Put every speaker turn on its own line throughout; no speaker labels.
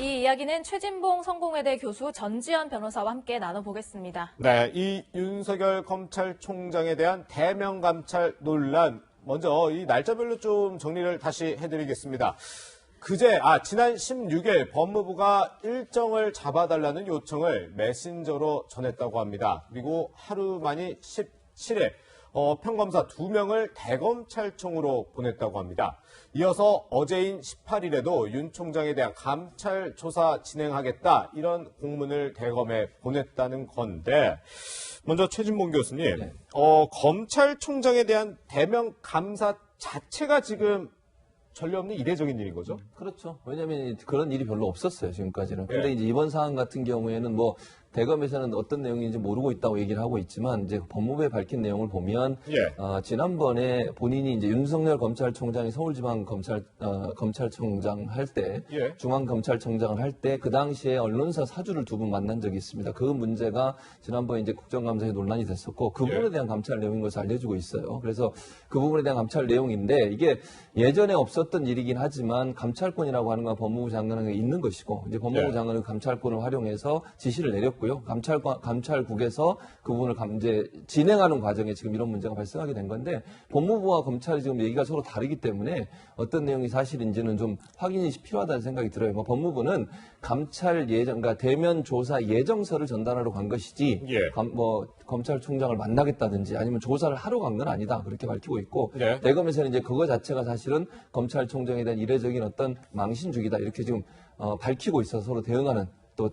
이 이야기는 최진봉 성공회대 교수 전지현 변호사와 함께 나눠보겠습니다.
네, 이 윤석열 검찰총장에 대한 대면 감찰 논란, 먼저 이 날짜별로 좀 정리를 다시 해드리겠습니다. 지난 16일 법무부가 일정을 잡아달라는 요청을 메신저로 전했다고 합니다. 그리고 하루 만이 17일 평검사 2명을 대검찰청으로 보냈다고 합니다. 이어서 어제인 18일에도 윤 총장에 대한 감찰 조사 진행하겠다, 이런 공문을 대검에 보냈다는 건데, 먼저 최진봉 교수님,
네.
검찰총장에 대한 대면 감사 자체가 지금 전례 없는 이례적인 일인 거죠?
그렇죠. 왜냐하면 그런 일이 별로 없었어요, 지금까지는. 근데
예.
이제 이번 사안 같은 경우에는 뭐 대검에서는 어떤 내용인지 모르고 있다고 얘기를 하고 있지만, 이제 법무부에 밝힌 내용을 보면 지난번에 본인이 이제 윤석열 검찰총장이 서울지방검찰청장 할 때,
예.
중앙검찰청장을 할 때 그 당시에 언론사 사주를 두 분 만난 적이 있습니다. 그 문제가 지난번에 이제 국정감사에 논란이 됐었고, 그 부분에 대한 감찰 내용인 것을 알려주고 있어요. 그래서 그 부분에 대한 감찰 내용인데, 이게 예전에 없었던 일이긴 하지만 감찰권이라고 하는 건 법무부 장관에게 있는 것이고, 이제 법무부 장관은 감찰권을 활용해서 지시를 내렸고요. 감찰국에서 그 부분을 이제 진행하는 과정에 지금 이런 문제가 발생하게 된 건데, 법무부와 검찰이 지금 얘기가 서로 다르기 때문에 어떤 내용이 사실인지는 좀 확인이 필요하다는 생각이 들어요. 뭐 법무부는 감찰 예정, 그러니까 대면 조사 예정서를 전달하러 간 것이지, 검찰총장을 만나겠다든지 아니면 조사를 하러 간 건 아니다, 그렇게 밝히고 있고, 대검에서는 이제 그거 자체가 사실은 검찰총장에 대한 이례적인 어떤 망신주기다, 이렇게 지금 밝히고 있어서 서로 대응하는, 또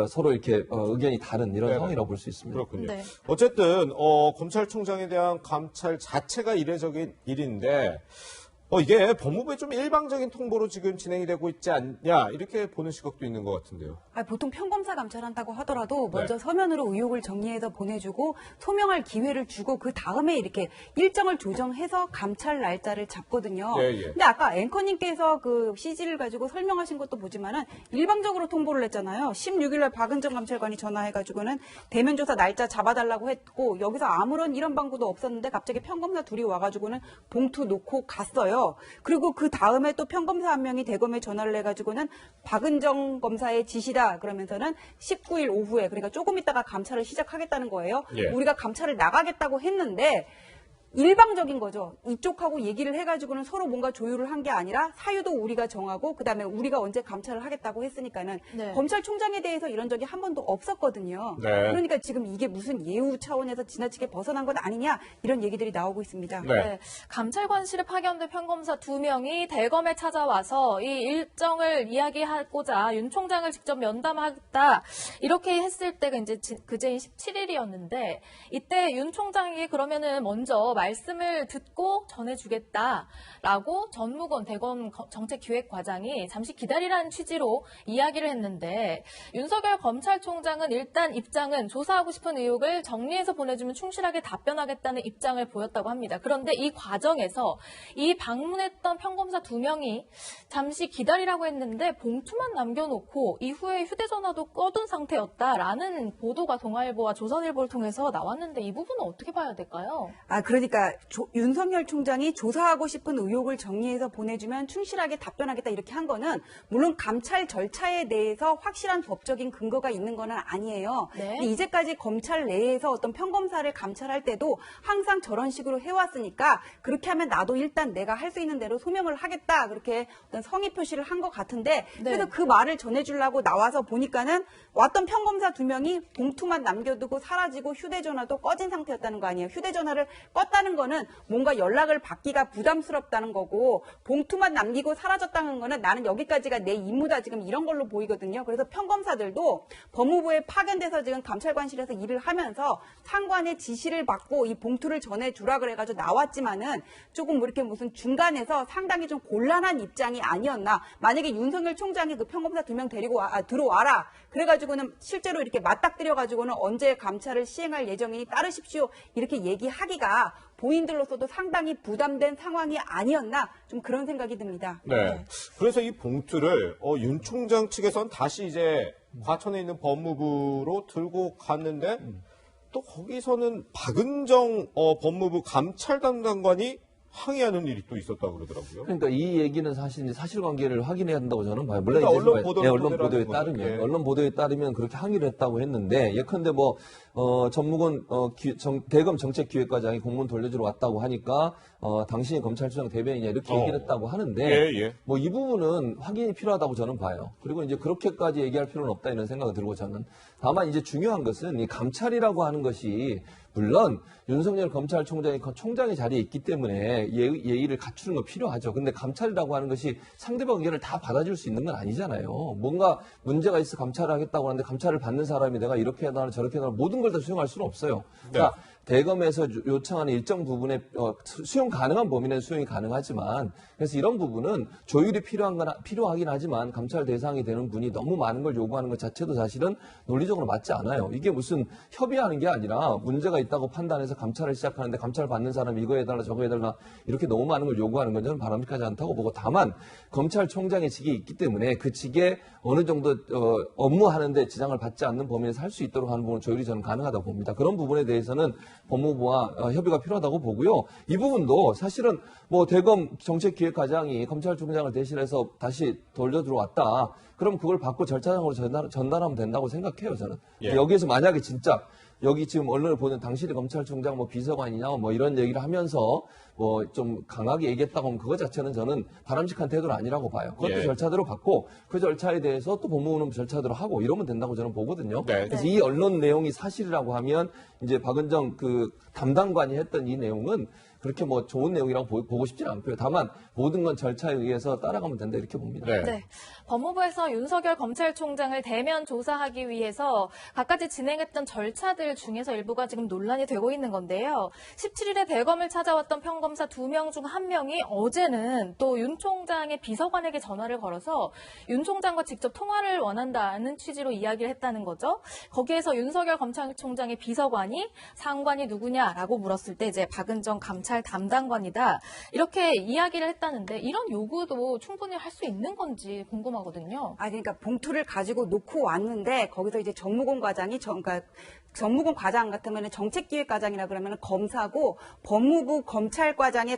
서로 이렇게 의견이 다른 이런 상황이라고 볼 수 있습니다.
그렇군요.
네.
어쨌든 검찰총장에 대한 감찰 자체가 이례적인 일인데, 이게 법무부의 좀 일방적인 통보로 지금 진행이 되고 있지 않냐, 이렇게 보는 시각도 있는 것 같은데요.
보통 평검사 감찰한다고 하더라도 먼저 서면으로 의혹을 정리해서 보내주고 소명할 기회를 주고 그 다음에 이렇게 일정을 조정해서 감찰 날짜를 잡거든요. 근데 아까 앵커님께서 그 CG를 가지고 설명하신 것도 보지만은 일방적으로 통보를 했잖아요. 16일날 박은정 감찰관이 전화해가지고는 대면 조사 날짜 잡아달라고 했고, 여기서 아무런 이런 방구도 없었는데 갑자기 평검사 둘이 와가지고는 봉투 놓고 갔어요. 그리고 그 다음에 또 평검사 한 명이 대검에 전화를 해가지고는 박은정 검사의 지시다 그러면서는 19일 오후에, 그러니까 조금 있다가 감찰을 시작하겠다는 거예요. 우리가 감찰을 나가겠다고 했는데 일방적인 거죠. 이쪽하고 얘기를 해가지고는 서로 뭔가 조율을 한 게 아니라 사유도 우리가 정하고 그다음에 우리가 언제 감찰을 하겠다고 했으니까는 검찰총장에 대해서 이런 적이 한 번도 없었거든요. 그러니까 지금 이게 무슨 예우 차원에서 지나치게 벗어난 것 아니냐, 이런 얘기들이 나오고 있습니다.
감찰관실에 파견된 평검사 2명이 대검에 찾아와서 이 일정을 이야기하고자 윤 총장을 직접 면담하겠다, 이렇게 했을 때가 이제 그제인 17일이었는데, 이때 윤 총장이 그러면은 먼저 말씀을 듣고 전해주겠다라고 전무건 대검 정책기획과장이 잠시 기다리라는 취지로 이야기를 했는데, 윤석열 검찰총장은 일단 입장은 조사하고 싶은 의혹을 정리해서 보내주면 충실하게 답변하겠다는 입장을 보였다고 합니다. 그런데 이 과정에서 이 방문했던 평검사 2명이 잠시 기다리라고 했는데 봉투만 남겨놓고 이후에 휴대전화도 꺼둔 상태였다라는 보도가 동아일보와 조선일보를 통해서 나왔는데, 이 부분은 어떻게 봐야 될까요?
그러니까 윤석열 총장이 조사하고 싶은 의혹을 정리해서 보내주면 충실하게 답변하겠다, 이렇게 한 거는 물론 감찰 절차에 대해서 확실한 법적인 근거가 있는 건 아니에요. 근데 이제까지 검찰 내에서 어떤 평검사를 감찰할 때도 항상 저런 식으로 해왔으니까 그렇게 하면 나도 일단 내가 할 수 있는 대로 소명을 하겠다, 그렇게 어떤 성의 표시를 한 것 같은데, 그래서 그 말을 전해주려고 나와서 보니까는 왔던 평검사 2명이 봉투만 남겨두고 사라지고 휴대전화도 꺼진 상태였다는 거 아니에요. 휴대전화를 껐다는 거는 뭔가 연락을 받기가 부담스럽다는 거고, 봉투만 남기고 사라졌다는 거는 나는 여기까지가 내 임무다, 지금 이런 걸로 보이거든요. 그래서 평검사들도 법무부에 파견돼서 지금 감찰관실에서 일을 하면서 상관의 지시를 받고 이 봉투를 전해주라 그래가지고 나왔지만은 조금 뭐 이렇게 무슨 중간에서 상당히 좀 곤란한 입장이 아니었나. 만약에 윤석열 총장이 그 평검사 2명 데리고 들어와라 그래가지고는 실제로 이렇게 맞닥뜨려가지고는 언제 감찰을 시행할 예정이니 따르십시오, 이렇게 얘기하기가 본인들로서도 상당히 부담된 상황이 아니었나, 좀 그런 생각이 듭니다.
그래서 이 봉투를 윤 총장 측에선 다시 이제 과천에 있는 법무부로 들고 갔는데, 또 거기서는 박은정 법무부 감찰 담당관이 항의하는 일이 또 있었다고 그러더라고요.
그러니까 이 얘기는 사실 이제 사실관계를 확인해야 한다고 저는 봐요. 물론
그러니까
이제
언론 보도,
언론 보도에 따르면
예.
언론 보도에 따르면 그렇게 항의를 했다고 했는데 예컨대 뭐 전무건 대검 정책기획과장이 공문 돌려주러 왔다고 하니까 당신이 검찰총장 대변이냐 이렇게 얘기를 했다고 하는데
예.
뭐 이 부분은 확인이 필요하다고 저는 봐요. 그리고 이제 그렇게까지 얘기할 필요는 없다 이런 생각이 들고 저는 다만 이제 중요한 것은 이 감찰이라고 하는 것이 물론 윤석열 검찰총장이 총장의 자리에 있기 때문에 예의를 갖추는 건 필요하죠. 근데 감찰이라고 하는 것이 상대방 의견을 다 받아줄 수 있는 건 아니잖아요. 뭔가 문제가 있어 감찰을 하겠다고 하는데 감찰을 받는 사람이 내가 이렇게 해달라 저렇게 해달라 모든 걸 다 수용할 수는 없어요. 그러니까 대검에서 요청하는 일정 부분에 수용 가능한 범위 내에 수용이 가능하지만 그래서 이런 부분은 조율이 필요하긴 하지만 감찰 대상이 되는 분이 너무 많은 걸 요구하는 것 자체도 사실은 논리적으로 맞지 않아요. 이게 무슨 협의하는 게 아니라 문제가 있다고 판단해서 감찰을 시작하는데 감찰 받는 사람이 이거 해달라 저거 해달라 이렇게 너무 많은 걸 요구하는 건 저는 바람직하지 않다고 보고 다만 검찰총장의 직이 있기 때문에 그 직에 어느 정도 업무하는데 지장을 받지 않는 범위 내에서 할 수 있도록 하는 부분은 조율이 저는 가능하다고 봅니다. 그런 부분에 대해서는 법무부와 협의가 필요하다고 보고요. 이 부분도 사실은 뭐 대검 정책기획과장이 검찰총장을 대신해서 다시 돌려 들어왔다. 그럼 그걸 받고 절차상으로 전달하면 된다고 생각해요, 저는.
예.
여기에서 만약에 진짜 여기 지금 언론을 보는 당신이 검찰총장 뭐 비서관이냐 뭐 이런 얘기를 하면서 뭐 좀 강하게 얘기했다고 하면 그거 자체는 저는 바람직한 태도는 아니라고 봐요. 그것도
예.
절차대로 받고 그 절차에 대해서 또 법무부는 절차대로 하고 이러면 된다고 저는 보거든요.
네.
그래서 이 언론 내용이 사실이라고 하면 이제 박은정 그 담당관이 했던 이 내용은 그렇게 뭐 좋은 내용이라고 보고 싶지는 않고요. 다만 모든 건 절차에 의해서 따라가면 된다 이렇게 봅니다.
네. 법무부에서 윤석열 검찰총장을 대면 조사하기 위해서 각가지 진행했던 절차들 중에서 일부가 지금 논란이 되고 있는 건데요. 17일에 대검을 찾아왔던 평검사 2명 중 1명이 어제는 또 윤 총장의 비서관에게 전화를 걸어서 윤 총장과 직접 통화를 원한다는 취지로 이야기를 했다는 거죠. 거기에서 윤석열 검찰총장의 비서관이 상관이 누구냐라고 물었을 때 이제 박은정 감찰 담당관이다. 이렇게 이야기를 했다는데 이런 요구도 충분히 할 수 있는 건지 궁금하거든요.
그러니까 봉투를 가지고 놓고 왔는데 거기서 이제 정무공 과장이 그러니까 정무공 과장 같으면 정책기획과장이라 그러면 검사고 법무부 검찰과장의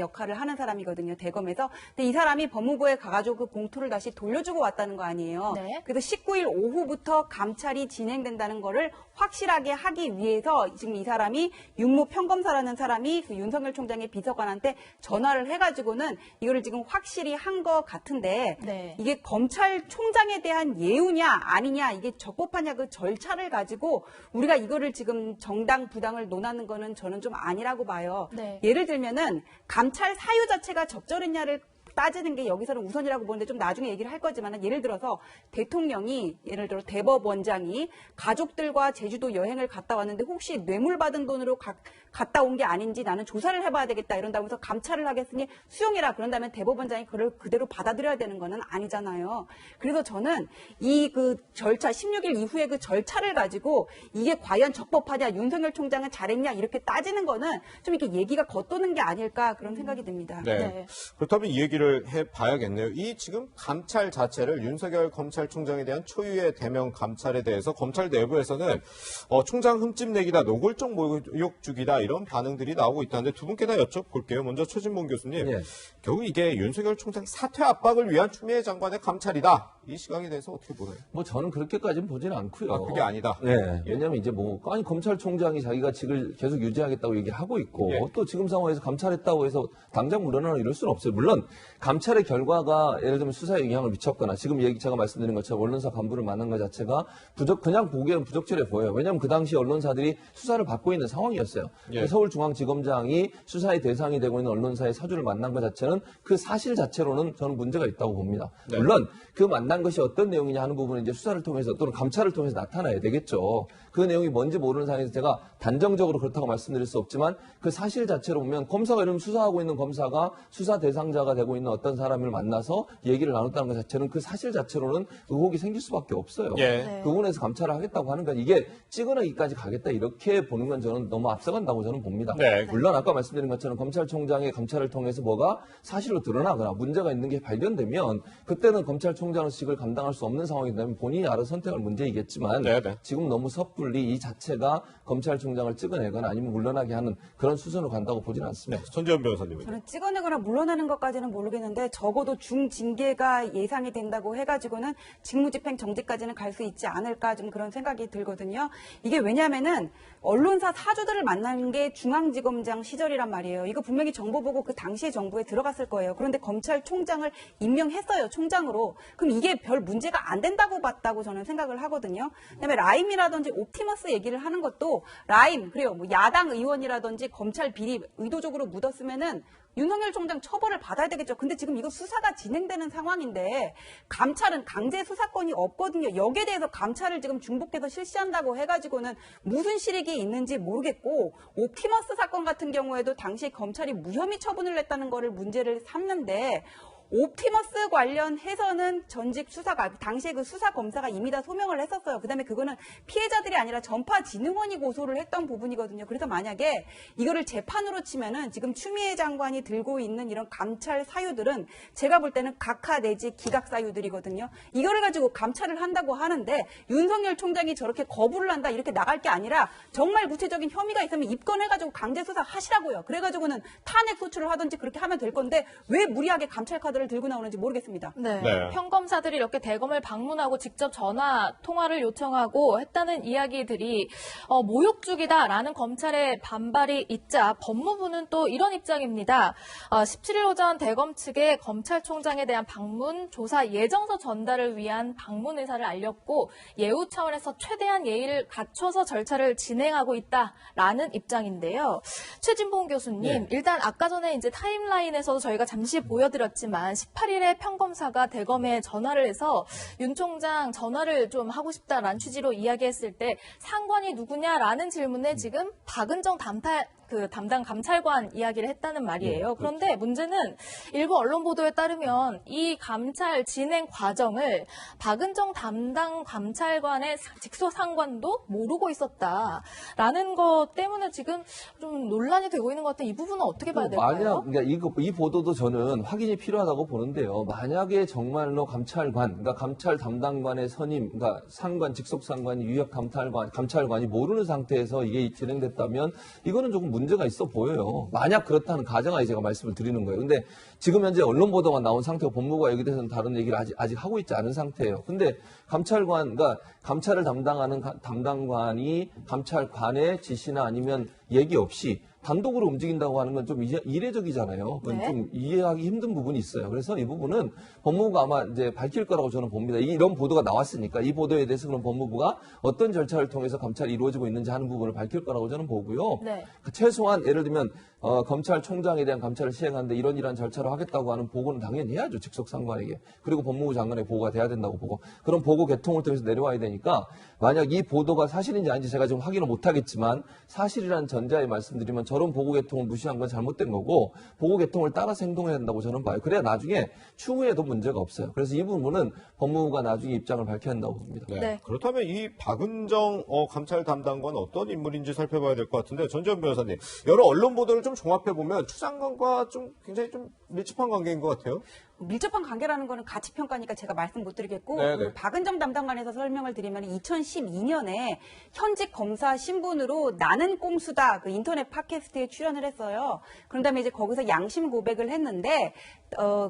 역할을 하는 사람이거든요. 대검에서. 근데 이 사람이 법무부에 가가지고 그 봉투를 다시 돌려주고 왔다는 거 아니에요.
네.
그래서 19일 오후부터 감찰이 진행된다는 거를 확실하게 하기 위해서 지금 이 사람이 윤모 평검사라는 사람이 그 윤석열 총장의 비서관한테 전화를 해가지고는 이거를 지금 확실히 한 것 같은데
네.
이게 검찰총장에 대한 예우냐 아니냐 이게 적법하냐 그 절차를 가지고 우리가 이거를 지금 정당 부당을 논하는 거는 저는 좀 아니라고 봐요.
네.
예를 들면은 감찰 사유 자체가 적절했냐를 따지는 게 여기서는 우선이라고 보는데 좀 나중에 얘기를 할 거지만 예를 들어서 대통령이 예를 들어 대법원장이 가족들과 제주도 여행을 갔다 왔는데 혹시 뇌물 받은 돈으로 갔다 온 게 아닌지 나는 조사를 해봐야 되겠다 이런다면서 감찰을 하겠으니 수용해라 그런다면 대법원장이 그걸 그대로 받아들여야 되는 거는 아니잖아요. 그래서 저는 이 그 절차 16일 이후에 그 절차를 가지고 이게 과연 적법하냐 윤석열 총장은 잘했냐 이렇게 따지는 거는 좀 이렇게 얘기가 겉도는 게 아닐까 그런 생각이 듭니다.
네.
네.
그렇다면 이 얘기를 해봐야겠네요. 이 지금 감찰 자체를 윤석열 검찰총장에 대한 초유의 대면 감찰에 대해서 검찰 내부에서는 총장 흠집 내기다, 노골적 모욕 주기다 이런 반응들이 나오고 있다는데 두 분께 다 여쭤볼게요. 먼저 최진봉 교수님.
예.
결국 이게 윤석열 총장 사퇴 압박을 위한 추미애 장관의 감찰이다. 이 시각에 대해서 어떻게 보나요?
뭐 저는 그렇게까지는 보지는 않고요.
그게 아니다.
네. 왜냐하면 이제 아니 검찰총장이 자기가 직을 계속 유지하겠다고 얘기하고 있고
예.
또 지금 상황에서 감찰했다고 해서 당장 물러나라 이럴 수는 없어요. 물론 감찰의 결과가 예를 들면 수사에 영향을 미쳤거나 지금 제가 말씀드린 것처럼 언론사 간부를 만난 것 자체가 그냥 보기에는 부적절해 보여요. 왜냐하면 그 당시 언론사들이 수사를 받고 있는 상황이었어요.
예.
서울중앙지검장이 수사의 대상이 되고 있는 언론사의 사주를 만난 것 자체는 그 사실 자체로는 저는 문제가 있다고 봅니다.
네.
물론 그 만난 것이 어떤 내용이냐 하는 부분은 이제 수사를 통해서 또는 감찰을 통해서 나타나야 되겠죠. 그 내용이 뭔지 모르는 상황에서 제가 단정적으로 그렇다고 말씀드릴 수 없지만 그 사실 자체로 보면 검사가 이러면 수사하고 있는 검사가 수사 대상자가 되고 있는 어떤 사람을 만나서 얘기를 나눴다는 것 자체는 그 사실 자체로는 의혹이 생길 수밖에 없어요.
예.
네.
그 부분에서 감찰을 하겠다고 하는 건 이게 찍어내기까지 가겠다 이렇게 보는 건 저는 너무 앞서간다고 저는 봅니다.
네.
물론 아까 말씀드린 것처럼 검찰총장의 감찰을 통해서 뭐가 사실로 드러나거나 문제가 있는 게 발견되면 그때는 검찰총장은 의식을 감당할 수 없는 상황이 되면 본인이 알아서 선택할 문제이겠지만
네네.
지금 너무 섣불리 이 자체가 검찰총장을 찍어내거나 아니면 물러나게 하는 그런 수순으로 간다고 보지는 않습니다.
손재원 변호사님.
저는 찍어내거나 물러나는 것까지는 모르겠는데 적어도 중징계가 예상이 된다고 해가지고는 직무집행 정지까지는 갈 수 있지 않을까 좀 그런 생각이 들거든요. 이게 왜냐하면은 언론사 사주들을 만나는 게 중앙지검장 시절이란 말이에요. 이거 분명히 정보 보고 그 당시의 정부에 들어갔을 거예요. 그런데 검찰총장을 임명했어요. 총장으로. 그럼 이게 별 문제가 안 된다고 봤다고 저는 생각을 하거든요. 그다음에 라임이라든지 옵티머스 얘기를 하는 것도 라임 그래요. 뭐 야당 의원이라든지 검찰 비리 의도적으로 묻었으면은 윤석열 총장 처벌을 받아야 되겠죠. 근데 지금 이거 수사가 진행되는 상황인데 감찰은 강제 수사권이 없거든요. 여기에 대해서 감찰을 지금 중복해서 실시한다고 해가지고는 무슨 실익이 있는지 모르겠고 옵티머스 사건 같은 경우에도 당시 검찰이 무혐의 처분을 냈다는 거를 문제를 삼는데 옵티머스 관련해서는 전직 수사가 당시에 그 수사 검사가 이미 다 소명을 했었어요. 그다음에 그거는 피해자들이 아니라 전파진흥원이 고소를 했던 부분이거든요. 그래서 만약에 이거를 재판으로 치면은 지금 추미애 장관이 들고 있는 이런 감찰 사유들은 제가 볼 때는 각하 내지 기각 사유들이거든요. 이거를 가지고 감찰을 한다고 하는데 윤석열 총장이 저렇게 거부를 한다 이렇게 나갈 게 아니라 정말 구체적인 혐의가 있으면 입건해가지고 강제 수사 하시라고요. 그래가지고는 탄핵 소추를 하든지 그렇게 하면 될 건데 왜 무리하게 감찰 카드를 들고 나오는지 모르겠습니다.
네.
네.
평검사들이 이렇게 대검을 방문하고 직접 전화 통화를 요청하고 했다는 이야기들이 모욕죽이다라는 검찰의 반발이 있자 법무부는 또 이런 입장입니다. 17일 오전 대검 측에 검찰총장에 대한 방문 조사 예정서 전달을 위한 방문 의사를 알렸고 예우 차원에서 최대한 예의를 갖춰서 절차를 진행하고 있다라는 입장인데요. 최진봉 교수님,
네.
일단 아까 전에 이제 타임라인에서도 저희가 잠시 보여드렸지만 18일에 평검사가 대검에 전화를 해서 윤 총장 전화를 좀 하고 싶다라는 취지로 이야기했을 때 상관이 누구냐라는 질문에 지금 박은정 담당 감찰관 이야기를 했다는 말이에요. 그런데 문제는 일부 언론 보도에 따르면 이 감찰 진행 과정을 박은정 담당 감찰관의 직속 상관도 모르고 있었다라는 것 때문에 지금 좀 논란이 되고 있는 것 같은데 이 부분은 어떻게 봐야 될까요?
그러니까 이 보도도 저는 확인이 필요하다고 보는데요. 만약에 정말로 그러니까 감찰 담당관의 선임, 그러니까 상관, 직속 상관이 유력 감찰관이 모르는 상태에서 이게 진행됐다면 이거는 조금 문제가 있어 보여요. 만약 그렇다는 가정하에 제가 말씀을 드리는 거예요. 근데 지금 현재 언론 보도가 나온 상태고 법무부가 여기 대해서는 다른 얘기를 아직 하고 있지 않은 상태예요. 근데 그러니까 감찰을 담당하는 담당관이 감찰관의 지시나 아니면 얘기 없이 단독으로 움직인다고 하는 건 좀 이례적이잖아요. 그건
네.
좀 이해하기 힘든 부분이 있어요. 그래서 이 부분은 법무부가 아마 이제 밝힐 거라고 저는 봅니다. 이런 보도가 나왔으니까 이 보도에 대해서 그럼 법무부가 어떤 절차를 통해서 감찰이 이루어지고 있는지 하는 부분을 밝힐 거라고 저는 보고요.
네.
최소한 예를 들면 검찰총장에 대한 감찰을 시행하는데 이런 절차를 하겠다고 하는 보고는 당연히 해야죠. 직속 상관에게. 그리고 법무부 장관의 보고가 돼야 된다고 보고. 그런 보고 개통을 통해서 내려와야 되니까 만약 이 보도가 사실인지 아닌지 제가 지금 확인을 못하겠지만 사실이라는 전제하에 말씀드리면 저런 보고 개통을 무시한 건 잘못된 거고 보고 개통을 따라서 행동해야 된다고 저는 봐요. 그래야 나중에 추후에도 문제가 없어요. 그래서 이 부분은 법무부가 나중에 입장을 밝혀야 한다고 봅니다.
네.
네.
그렇다면 이 박은정 감찰 담당관 어떤 인물인지 살펴봐야 될 것 같은데 전재현 변호사님 여러 언론 보도를 좀 종합해 보면 추 장관과 좀 굉장히 좀 밀접한 관계인 것 같아요.
밀접한 관계라는 거는 가치 평가니까 제가 말씀 못 드리겠고
네네.
그 박은정 담당관에서 설명을 드리면 2012년에 현직 검사 신분으로 나는 꼼수다 그 인터넷 팟캐스트에 출연을 했어요. 그런 다음에 이제 거기서 양심 고백을 했는데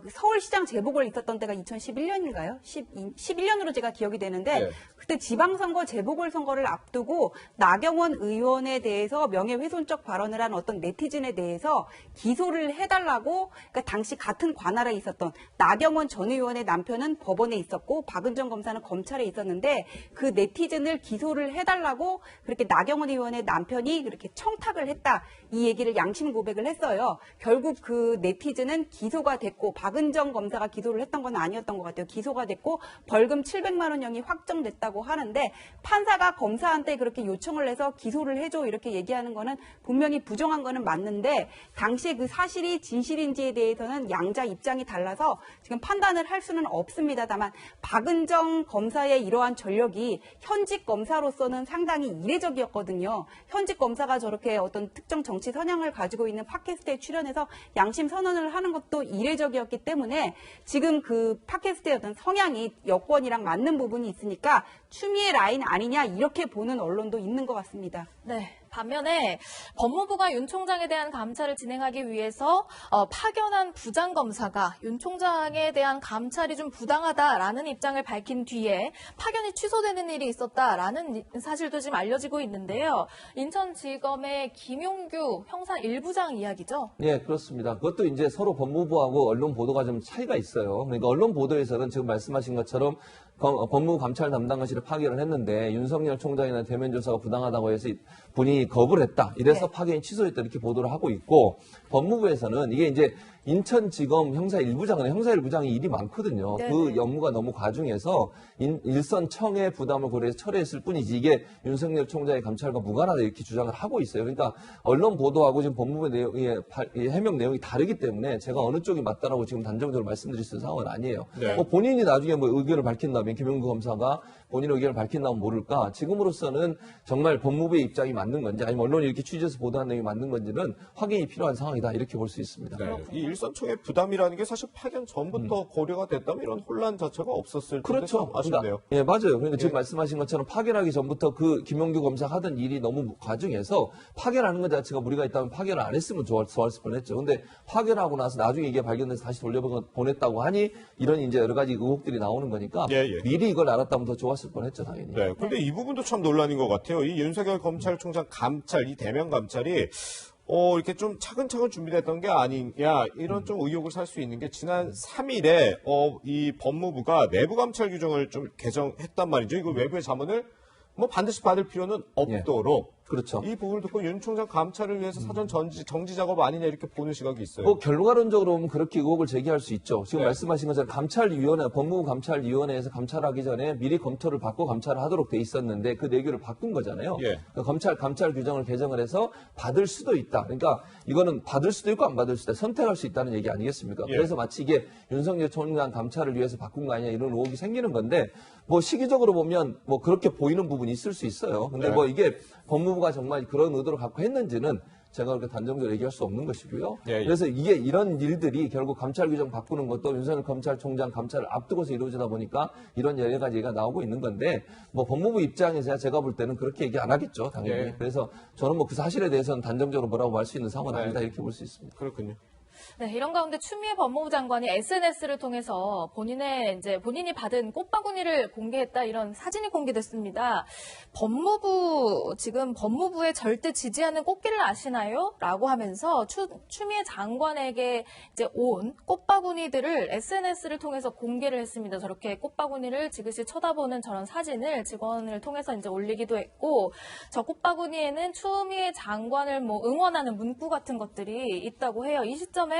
서울시장 재보궐 있었던 때가 2011년인가요? 11년으로 제가 기억이 되는데
네.
그때 지방선거 재보궐선거를 앞두고 나경원 의원에 대해서 명예훼손적 발언을 한 어떤 네티즌에 대해서 기소를 해달라고 그러니까 당시 같은 관할에 있었던 나경원 전 의원의 남편은 법원에 있었고 박은정 검사는 검찰에 있었는데 그 네티즌을 기소를 해달라고 그렇게 나경원 의원의 남편이 그렇게 청탁을 했다. 이 얘기를 양심 고백을 했어요. 결국 그 네티즌은 기소가 됐고 박은정 검사가 기소를 했던 건 아니었던 것 같아요. 기소가 됐고 벌금 700만 원형이 확정됐다고 하는데 판사가 검사한테 그렇게 요청을 해서 기소를 해줘 이렇게 얘기하는 거는 분명히 부정한 거는 맞는데 당시에 그 사실이 진실인지에 대해서는 양자 입장이 달라서 해서 지금 판단을 할 수는 없습니다. 다만 박은정 검사의 이러한 전력이 현직 검사로서는 상당히 이례적이었거든요. 현직 검사가 저렇게 어떤 특정 정치 성향을 가지고 있는 팟캐스트에 출연해서 양심 선언을 하는 것도 이례적이었기 때문에 지금 그 팟캐스트의 어떤 성향이 여권이랑 맞는 부분이 있으니까 추미애 라인 아니냐 이렇게 보는 언론도 있는 것 같습니다.
네. 반면에 법무부가 윤 총장에 대한 감찰을 진행하기 위해서 파견한 부장검사가 윤 총장에 대한 감찰이 좀 부당하다라는 입장을 밝힌 뒤에 파견이 취소되는 일이 있었다라는 사실도 지금 알려지고 있는데요. 인천지검의 김용규 형사 1부장 이야기죠?
예, 그렇습니다. 그것도 이제 서로 법무부하고 언론 보도가 좀 차이가 있어요. 그러니까 언론 보도에서는 지금 말씀하신 것처럼 법무부 감찰 담당관실을 파견을 했는데 윤석열 총장이나 대면 조사가 부당하다고 해서 본인이 거부를 했다. 이래서
네.
파견이 취소했다 이렇게 보도를 하고 있고 법무부에서는 이게 이제 인천지검 형사 1부장은 형사 1부장이 일이 많거든요.
네.
그 업무가 너무 과중해서 일선 청의 부담을 고려해서 철회했을 뿐이지 이게 윤석열 총장의 감찰과 무관하다 이렇게 주장을 하고 있어요. 그러니까 언론 보도하고 지금 법무부 내용의 해명 내용이 다르기 때문에 제가 어느 쪽이 맞다라고 지금 단정적으로 말씀드릴 수 있는 상황은 아니에요.
네.
본인이 나중에 뭐 의견을 밝힌다면 김용구 검사가 본인의 의견을 밝힌다면 모를까. 지금으로서는 정말 법무부의 입장이 맞는 건지 아니면 언론이 이렇게 취재해서 보도한 내용이 맞는 건지는 확인이 필요한 상황이다 이렇게 볼 수 있습니다.
네. 이 일선총의 부담이라는 게 사실 파견 전부터 고려가 됐다면 이런 혼란 자체가 없었을 텐데
그렇죠.
참 아쉽네요.
예, 맞아요. 그러니까
예.
지금 말씀하신 것처럼 파견하기 전부터 그 김용규 검사 하던 일이 너무 과중해서 파견하는 것 자체가 무리가 있다면 파견을 안 했으면 좋았을 뻔했죠. 근데 파견하고 나서 나중에 이게 발견돼서 다시 돌려보냈다고 하니 이런 이제 여러 가지 의혹들이 나오는 거니까
예, 예.
미리 이걸 알았다면 더 좋았을 뻔했죠, 당연히.
네, 근데 이 부분도 참 논란인 것 같아요. 이 윤석열 검찰총장 감찰, 이 대면 감찰이 이렇게 좀 차근차근 준비됐던 게 아니냐 이런 좀 의혹을 살 수 있는 게 지난 3일에 이 법무부가 내부 감찰 규정을 좀 개정했단 말이죠. 이거 외부의 자문을 뭐 반드시 받을 필요는 없도록.
그렇죠.
이 부분을 듣고 윤 총장 감찰을 위해서 사전 정지 작업 아니냐 이렇게 보는 시각이 있어요.
뭐 결과론적으로 보면 그렇게 의혹을 제기할 수 있죠. 지금
네.
말씀하신 것처럼 법무부 감찰위원회에서 감찰하기 전에 미리 검토를 받고 감찰을 하도록 돼 있었는데 그 내규를 바꾼 거잖아요.
예.
그러니까 감찰 규정을 개정을 해서 받을 수도 있다. 그러니까 이거는 받을 수도 있고 안 받을 수도 있다. 선택할 수 있다는 얘기 아니겠습니까?
예.
그래서 마치 이게 윤석열 총장 감찰을 위해서 바꾼 거 아니냐 이런 의혹이 생기는 건데 뭐 시기적으로 보면 뭐 그렇게 보이는 부분이 있을 수 있어요. 근데
네.
뭐 이게 법무부가 정말 그런 의도를 갖고 했는지는 제가 그렇게 단정적으로 얘기할 수 없는 것이고요.
예, 예.
그래서 이게 이런 일들이 결국 감찰 규정 바꾸는 것도 윤석열 검찰총장 감찰을 앞두고서 이루어지다 보니까 이런 여러 가지 얘기가 나오고 있는 건데 뭐 법무부 입장에서 제가 볼 때는 그렇게 얘기 안 하겠죠, 당연히.
예.
그래서 저는 뭐 그 사실에 대해서는 단정적으로 뭐라고 할 수 있는 상황은
네.
아니다 이렇게 볼 수 있습니다.
그렇군요.
네, 이런 가운데 추미애 법무부 장관이 SNS를 통해서 본인이 받은 꽃바구니를 공개했다 이런 사진이 공개됐습니다. 지금 법무부에 절대 지지하는 꽃길을 아시나요? 라고 하면서 추미애 장관에게 이제 온 꽃바구니들을 SNS를 통해서 공개를 했습니다. 저렇게 꽃바구니를 지그시 쳐다보는 저런 사진을 직원을 통해서 이제 올리기도 했고, 저 꽃바구니에는 추미애 장관을 뭐 응원하는 문구 같은 것들이 있다고 해요. 이 시점에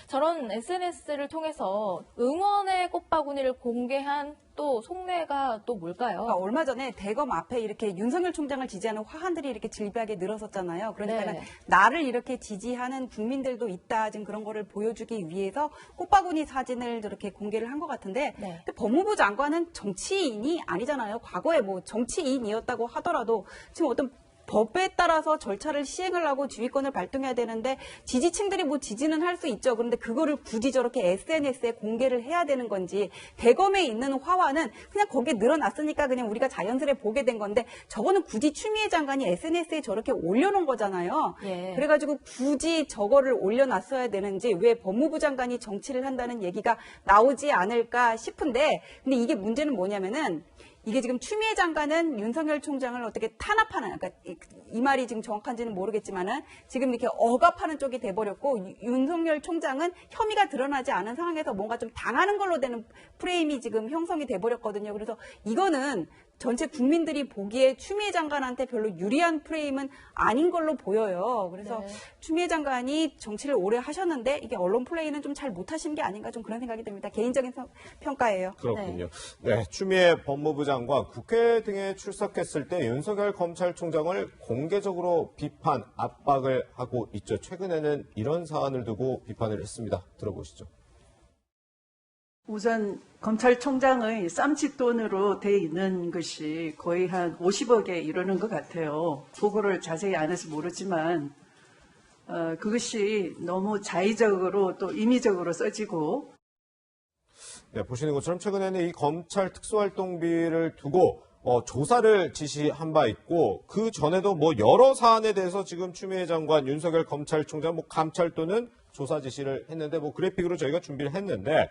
저런 SNS를 통해서 응원의 꽃바구니를 공개한 또 속내가 또 뭘까요?
그러니까 얼마 전에 대검 앞에 이렇게 윤석열 총장을 지지하는 화환들이 이렇게 질비하게 늘어섰잖아요. 그러니까
네.
나를 이렇게 지지하는 국민들도 있다. 지금 그런 거를 보여주기 위해서 꽃바구니 사진을 저렇게 공개를 한 것 같은데
네.
근데 법무부 장관은 정치인이 아니잖아요. 과거에 뭐 정치인이었다고 하더라도 지금 어떤 법에 따라서 절차를 시행을 하고 지휘권을 발동해야 되는데 지지층들이 뭐 지지는 할 수 있죠. 그런데 그거를 굳이 저렇게 SNS에 공개를 해야 되는 건지 대검에 있는 화환은 그냥 거기에 늘어났으니까 그냥 우리가 자연스레 보게 된 건데 저거는 굳이 추미애 장관이 SNS에 저렇게 올려놓은 거잖아요.
예.
그래가지고 굳이 저거를 올려놨어야 되는지 왜 법무부 장관이 정치를 한다는 얘기가 나오지 않을까 싶은데 근데 이게 문제는 뭐냐면은 이게 지금 추미애 장관은 윤석열 총장을 어떻게 탄압하는, 그러니까 이 말이 지금 정확한지는 모르겠지만은 지금 이렇게 억압하는 쪽이 돼버렸고 윤석열 총장은 혐의가 드러나지 않은 상황에서 뭔가 좀 당하는 걸로 되는 프레임이 지금 형성이 돼버렸거든요. 그래서 이거는 전체 국민들이 보기에 추미애 장관한테 별로 유리한 프레임은 아닌 걸로 보여요. 그래서
네.
추미애 장관이 정치를 오래 하셨는데 이게 언론 플레이는 좀 잘 못하신 게 아닌가 좀 그런 생각이 듭니다. 개인적인 평가예요.
그렇군요. 네, 추미애 법무부 장관 국회 등에 출석했을 때 윤석열 검찰총장을 공개적으로 비판, 압박을 하고 있죠. 최근에는 이런 사안을 두고 비판을 했습니다. 들어보시죠.
우선 검찰총장의 쌈짓돈으로 돼 있는 것이 거의 한 50억에 이르는 것 같아요. 그거를 자세히 안 해서 모르지만 그것이 너무 자의적으로 또 임의적으로 써지고
네, 보시는 것처럼 최근에는 이 검찰 특수활동비를 두고 조사를 지시한 바 있고 그 전에도 뭐 여러 사안에 대해서 지금 추미애 장관, 윤석열 검찰총장 뭐 감찰 또는 조사 지시를 했는데 뭐 그래픽으로 저희가 준비를 했는데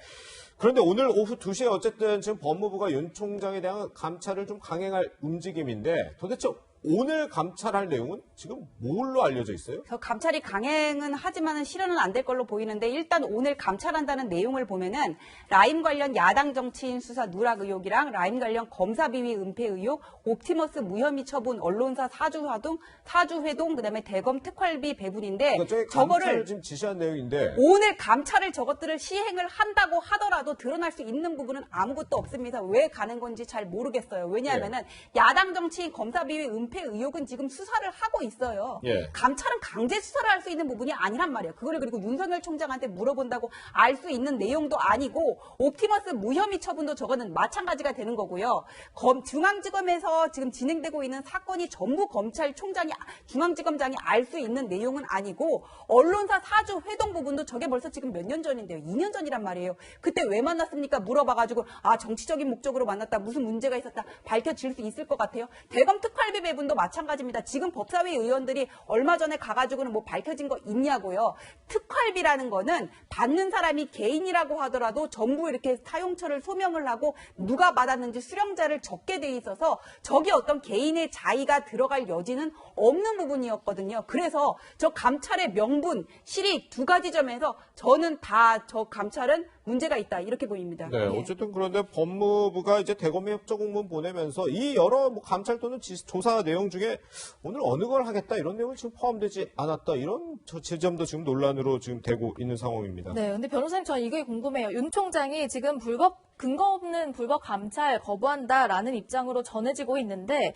그런데 오늘 오후 2시에 어쨌든 지금 법무부가 윤 총장에 대한 감찰을 좀 강행할 움직임인데 도대체 오늘 감찰할 내용은 지금 뭘로 알려져 있어요?
그래서 감찰이 강행은 하지만은 실현은 안 될 걸로 보이는데 일단 오늘 감찰한다는 내용을 보면은 라임 관련 야당 정치인 수사 누락 의혹이랑 라임 관련 검사 비위 은폐 의혹, 옵티머스 무혐의 처분, 언론사 사주회동, 그다음에 대검 특활비 배분인데
그러니까 저희
저거를
감찰을 지금 지시한 내용인데
오늘 감찰을 저것들을 시행을 한다고 하더라도 드러날 수 있는 부분은 아무것도 없습니다. 왜 가는 건지 잘 모르겠어요. 왜냐하면은 야당 정치인 검사 비위 은폐 의혹은 지금 수사를 하고 있어요.
예.
감찰은 강제 수사를 할 수 있는 부분이 아니란 말이에요. 그거를 그리고 윤석열 총장한테 물어본다고 알 수 있는 내용도 아니고 옵티머스 무혐의 처분도 저거는 마찬가지가 되는 거고요. 중앙지검에서 지금 진행되고 있는 사건이 전부 검찰총장이 중앙지검장이 알 수 있는 내용은 아니고 언론사 사주 회동 부분도 저게 벌써 지금 몇 년 전인데요. 2년 전이란 말이에요. 그때 왜 만났습니까? 물어봐가지고 정치적인 목적으로 만났다. 무슨 문제가 있었다. 밝혀질 수 있을 것 같아요. 대검 특활비 배분도 마찬가지입니다. 지금 법사위 의원들이 얼마 전에 가가지고는 뭐 밝혀진 거 있냐고요. 특활비라는 거는 받는 사람이 개인이라고 하더라도 전부 이렇게 사용처를 소명을 하고 누가 받았는지 수령자를 적게 돼 있어서 저기 어떤 개인의 자의가 들어갈 여지는 없는 부분이었거든요. 그래서 저 감찰의 명분, 실익 두 가지 점에서 저는 다 저 감찰은 문제가 있다 이렇게 보입니다.
네, 어쨌든 그런데 법무부가 이제 대검에 협조 공문 보내면서 이 여러 뭐 감찰 또는 조사 내용 중에 오늘 어느 걸 하겠다 이런 내용이 지금 포함되지 않았다 이런 지점도 지금 논란으로 지금 되고 있는 상황입니다.
네, 근데 변호사님 저 이게 궁금해요. 윤 총장이 지금 근거 없는 불법 감찰 거부한다라는 입장으로 전해지고 있는데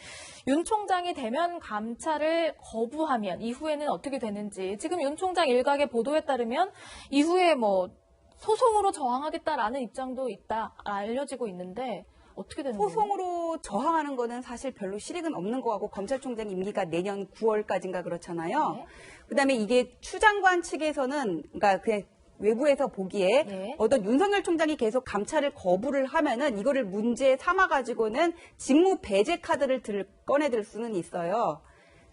윤 총장이 대면 감찰을 거부하면 이후에는 어떻게 되는지 지금 윤 총장 일각의 보도에 따르면 이후에 뭐 소송으로 저항하겠다라는 입장도 있다 알려지고 있는데 어떻게 되는 거예요?
소송으로 저항하는 거는 사실 별로 실익은 없는 거 같고 검찰총장 임기가 내년 9월까지인가 그렇잖아요.
네.
그다음에 이게 추 장관 측에서는 그러니까 그냥 외부에서 보기에
네.
어떤 윤석열 총장이 계속 감찰을 거부를 하면은 이거를 문제 삼아 가지고는 직무 배제 카드를 꺼내들 수는 있어요.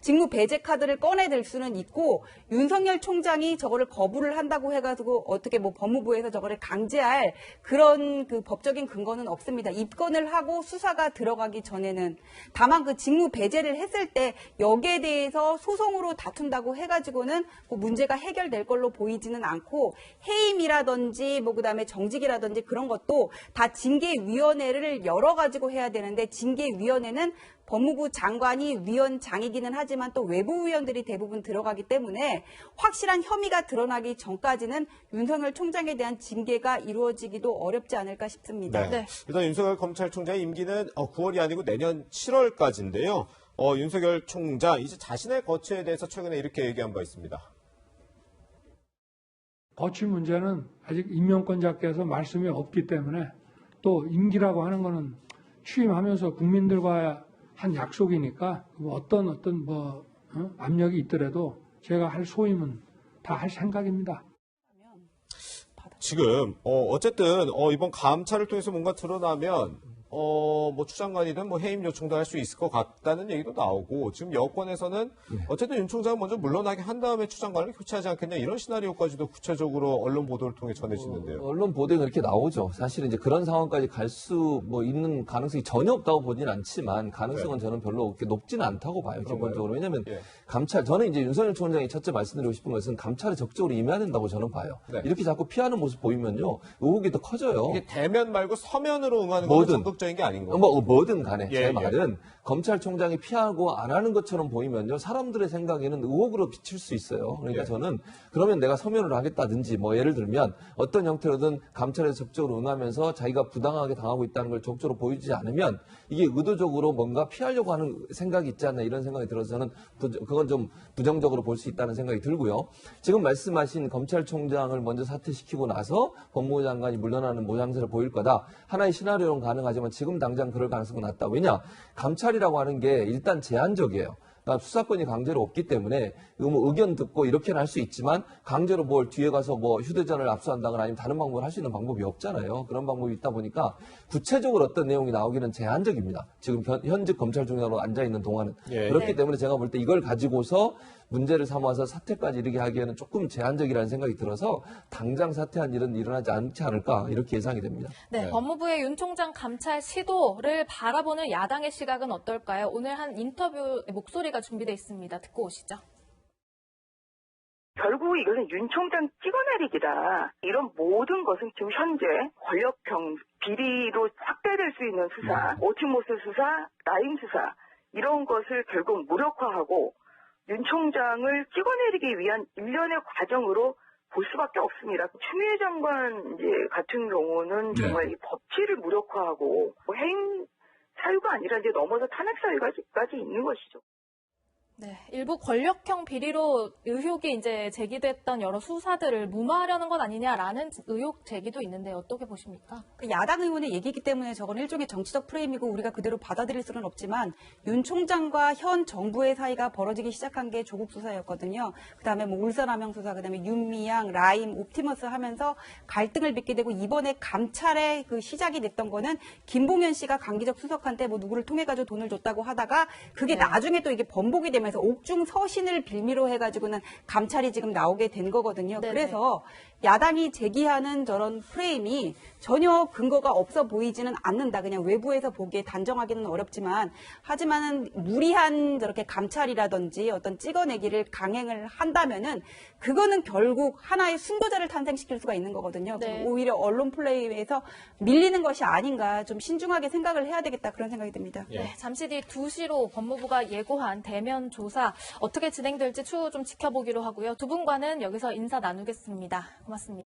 직무 배제 카드를 꺼내들 수는 있고 윤석열 총장이 저거를 거부를 한다고 해가지고 어떻게 뭐 법무부에서 저거를 강제할 그런 그 법적인 근거는 없습니다. 입건을 하고 수사가 들어가기 전에는 다만 그 직무 배제를 했을 때 여기에 대해서 소송으로 다툰다고 해가지고는 뭐 문제가 해결될 걸로 보이지는 않고 해임이라든지 뭐 그다음에 정직이라든지 그런 것도 다 징계위원회를 열어가지고 해야 되는데 징계위원회는 법무부 장관이 위원장이기는 하지만 또 외부 위원들이 대부분 들어가기 때문에 확실한 혐의가 드러나기 전까지는 윤석열 총장에 대한 징계가 이루어지기도 어렵지 않을까 싶습니다.
네. 일단 윤석열 검찰총장의 임기는 9월이 아니고 내년 7월까지인데요. 윤석열 총장 이제 자신의 거취에 대해서 최근에 이렇게 얘기한 바 있습니다.
거취 문제는 아직 임명권자께서 말씀이 없기 때문에 또 임기라고 하는 거는 취임하면서 국민들과 한 약속이니까 어떤 압력이 있더라도 제가 할 소임은 다 할 생각입니다.
지금 어쨌든 이번 감찰을 통해서 뭔가 드러나면 뭐 추장관이든 뭐 해임 요청도 할 수 있을 것 같다는 얘기도 나오고 지금 여권에서는 어쨌든 윤 총장은 먼저 물러나게 한 다음에 추장관을 교체하지 않겠냐 이런 시나리오까지도 구체적으로 언론 보도를 통해 전해지는데요.
언론 보도에 그렇게 나오죠. 사실은 이제 그런 상황까지 갈 수 있는 가능성이 전혀 없다고 보지는 않지만 가능성은 저는 별로 그렇게 높지는 않다고 봐요. 기본적으로. 왜냐하면 감찰, 저는 이제 윤석열 총장이 첫째 말씀드리고 싶은 것은 감찰에 적극적으로 임해야 된다고 저는 봐요.
네.
이렇게 자꾸 피하는 모습 보이면요. 의혹이 더 커져요.
이게 대면 말고 서면으로 응하는
뭐든.
건 목적인 게 아닌 거고.
뭐든 간에
예,
제
예.
말은 검찰총장이 피하고 안 하는 것처럼 보이면요. 사람들의 생각에는 의혹으로 비칠 수 있어요. 그러니까
예.
저는 그러면 내가 서면을 하겠다든지 뭐 예를 들면 어떤 형태로든 감찰에 적극적으로 응하면서 자기가 부당하게 당하고 있다는 걸 적극적으로 보이지 않으면 이게 의도적으로 뭔가 피하려고 하는 생각이 있지 않나 이런 생각이 들어서는 그건 좀 부정적으로 볼 수 있다는 생각이 들고요. 지금 말씀하신 검찰총장을 먼저 사퇴시키고 나서 법무부 장관이 물러나는 모양새를 보일 거다. 하나의 시나리오는 가능하지만 지금 당장 그럴 가능성은 낮다. 왜냐? 감찰이라고 하는 게 일단 제한적이에요. 그러니까 수사권이 강제로 없기 때문에 뭐 의견 듣고 이렇게는 할 수 있지만 강제로 뭘 뒤에 가서 뭐 휴대전화를 압수한다거나 아니면 다른 방법을 할 수 있는 방법이 없잖아요. 그런 방법이 있다 보니까 구체적으로 어떤 내용이 나오기는 제한적입니다. 지금 현직 검찰총장으로 앉아있는 동안은.
예.
그렇기 때문에 제가 볼 때 이걸 가지고서 문제를 삼아서 사퇴까지 이르게 하기에는 조금 제한적이라는 생각이 들어서 당장 사퇴한 일은 일어나지 않지 않을까 이렇게 예상이 됩니다.
네,
네.
법무부의 윤 총장 감찰 시도를 바라보는 야당의 시각은 어떨까요? 오늘 한 인터뷰 목소리가 준비되어 있습니다. 듣고 오시죠.
결국 이것은 윤 총장 찍어내리기다. 이런 모든 것은 지금 현재 권력형 비리로 확대될 수 있는 수사, 오티모스 수사, 라임 수사 이런 것을 결국 무력화하고 윤 총장을 찍어내리기 위한 일련의 과정으로 볼 수밖에 없습니다. 추미애 장관 이제 같은 경우는 정말 이 법치를 무력화하고 뭐 해임 사유가 아니라 이제 넘어서 탄핵 사유까지 있는 것이죠.
네, 일부 권력형 비리로 의혹이 이제 제기됐던 여러 수사들을 무마하려는 것 아니냐라는 의혹 제기도 있는데 어떻게 보십니까?
야당 의원의 얘기이기 때문에 저건 일종의 정치적 프레임이고 우리가 그대로 받아들일 수는 없지만 윤 총장과 현 정부의 사이가 벌어지기 시작한 게 조국 수사였거든요. 그다음에 뭐 울산함명 수사, 그다음에 윤미향, 라임, 옵티머스 하면서 갈등을 빚게 되고 이번에 감찰의 그 시작이 됐던 거는 김봉현 씨가 강기적 수석한테 뭐 누구를 통해 가지고 돈을 줬다고 하다가 그게 나중에 또 이게 번복이 되면서 옥중 서신을 빌미로 해가지고는 감찰이 지금 나오게 된 거거든요.
네네.
그래서 야당이 제기하는 저런 프레임이 전혀 근거가 없어 보이지는 않는다. 그냥 외부에서 보기에 단정하기는 어렵지만 하지만은 무리한 저렇게 감찰이라든지 어떤 찍어내기를 강행을 한다면은 그거는 결국 하나의 순도자를 탄생시킬 수가 있는 거거든요.
네.
오히려 언론 플레이에서 밀리는 것이 아닌가 좀 신중하게 생각을 해야 되겠다 그런 생각이 듭니다.
예.
네, 잠시 뒤 2시로 법무부가 예고한 대면 조사 어떻게 진행될지 추후 좀 지켜보기로 하고요. 두 분과는 여기서 인사 나누겠습니다. 고맙습니다.